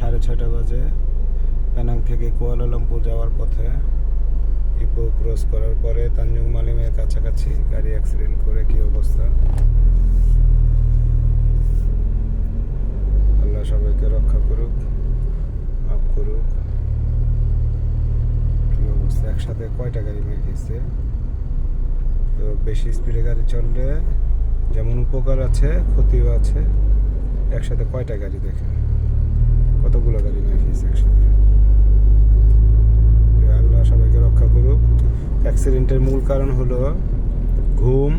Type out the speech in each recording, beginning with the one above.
6:30 বাজে। পেনাং থেকে কুয়ালালামপুর যাওয়ার পথে ইপো ক্রস করার পরে তানজুং মালিমের কাছাকাছি গাড়ি অ্যাক্সিডেন্ট করে কি অবস্থা। আল্লাহ সবাইকে রক্ষা করুক, মাফ করুক। কি অবস্থা, একসাথে কয়টা গাড়ি মেরেছে। তো বেশি স্পিডে গাড়ি চললে যেমন উপকার আছে ক্ষতিও আছে। একসাথে কয়টা গাড়ি দেখেন, কতগুলো গাড়ি মেরেছে একসাথে। আল্লাহ সবাইকে রক্ষা করুক। অ্যাক্সিডেন্টের মূল কারণ হলো ঘুম,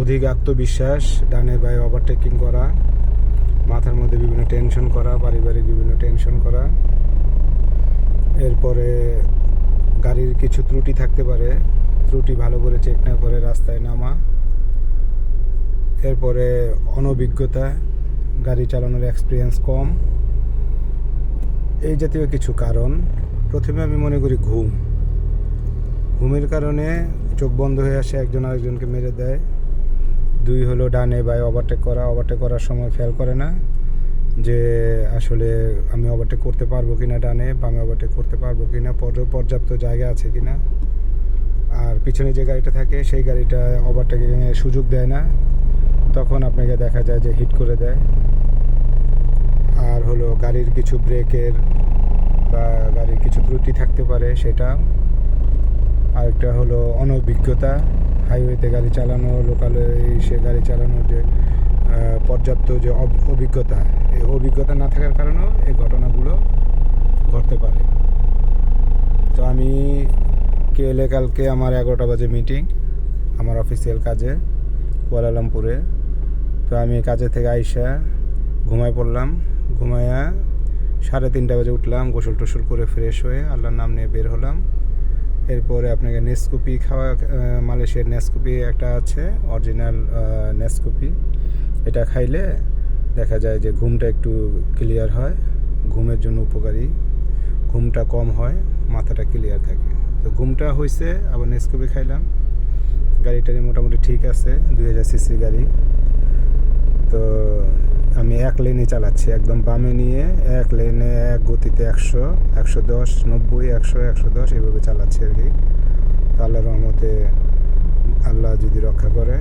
অধিক আত্মবিশ্বাস, ডানে বায়ে ওভারটেকিং করা, মাথার মধ্যে বিভিন্ন টেনশন করা, পারিবারিক বিভিন্ন টেনশন করা। এরপরে গাড়ির কিছু ত্রুটি থাকতে পারে, ত্রুটি ভালো করে চেক না করে রাস্তায় নামা। এরপরে অনভিজ্ঞতা, গাড়ি চালানোর এক্সপিরিয়েন্স কম, এই জাতীয় কিছু কারণ। প্রথমে আমি মনে করি ঘুমের কারণে চোখ বন্ধ হয়ে আসে, একজন আরেকজনকে মেরে দেয়। 2 হলো ডানে বায়ে ওভারটেক করার সময় খেয়াল করে না যে আসলে আমি ওভারটেক করতে পারবো কিনা, ডানে বামে ওভারটেক করতে পারবো কিনা, পর্যাপ্ত জায়গা আছে কিনা। আর পিছনে যে গাড়িটা থাকে সেই গাড়িটা ওভারটেকিংয়ের সুযোগ দেয় না, তখন আপনাকে দেখা যায় যে হিট করে দেয়। আর হলো গাড়ির কিছু ব্রেকের বা গাড়ির কিছু ত্রুটি থাকতে পারে সেটা। আরেকটা হলো অনভিজ্ঞতা, হাইওয়েতে গাড়ি চালানো, লোকালে সে গাড়ি চালানোর যে পর্যাপ্ত যে অভিজ্ঞতা, এই অভিজ্ঞতা না থাকার কারণেও এই ঘটনাগুলো ঘটতে পারে। তো আমি কালকে আমার 11টা বাজে মিটিং, আমার অফিসিয়াল কাজে কুয়ালালামপুরে। তো আমি কাজে থেকে আইসা ঘুমায় পড়লাম। ঘুমায়া 3:30 বাজে উঠলাম, গোসল টোসল করে ফ্রেশ হয়ে আল্লাহর নাম নিয়ে বের হলাম। এরপরে আপনাকে নেসকপি খাওয়া, মালয়েশিয়ার নেসকপি একটা আছে, অরিজিনাল নেসকপি। এটা খাইলে দেখা যায় যে ঘুমটা একটু ক্লিয়ার হয়, ঘুমের জন্য উপকারী, ঘুমটা কম হয়, মাথাটা ক্লিয়ার থাকে। তো ঘুমটা হয়েছে, আবার নেসকপি খাইলাম। গাড়িটারি মোটামুটি ঠিক আছে, 2000 সিসি গাড়ি। তো আমি 1 লেনে চালাচ্ছি, একদম বামে নিয়ে 1 লেনে 1 গতিতে 100, 110, 90, 100, 110 এইভাবে চালাচ্ছি আর কি। তো আল্লাহর রহমতে আল্লাহ যদি রক্ষা করে।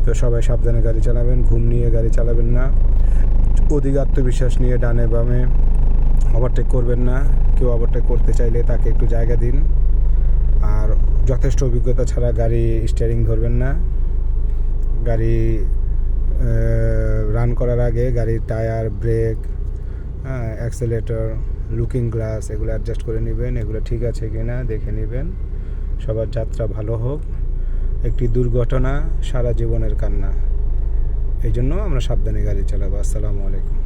তো সবাই সাবধানে গাড়ি চালাবেন, ঘুম নিয়ে গাড়ি চালাবেন না, অধিক আত্মবিশ্বাস নিয়ে ডানে বামে ওভারটেক করবেন না। কেউ ওভারটেক করতে চাইলে তাকে একটু জায়গা দিন। আর যথেষ্ট অভিজ্ঞতা ছাড়া গাড়ি স্টিয়ারিং ধরবেন না। গাড়ি রান করার আগে গাড়ির tyre, brake, accelerator, looking glass এগুলো অ্যাডজাস্ট করে নেবেন, এগুলো ঠিক আছে কিনা দেখে নেবেন। সবার যাত্রা ভালো হোক। একটি দুর্ঘটনা সারা জীবনের কান্না, এই জন্য আমরা সাবধানে গাড়ি চালাবো। আসসালামু আলাইকুম।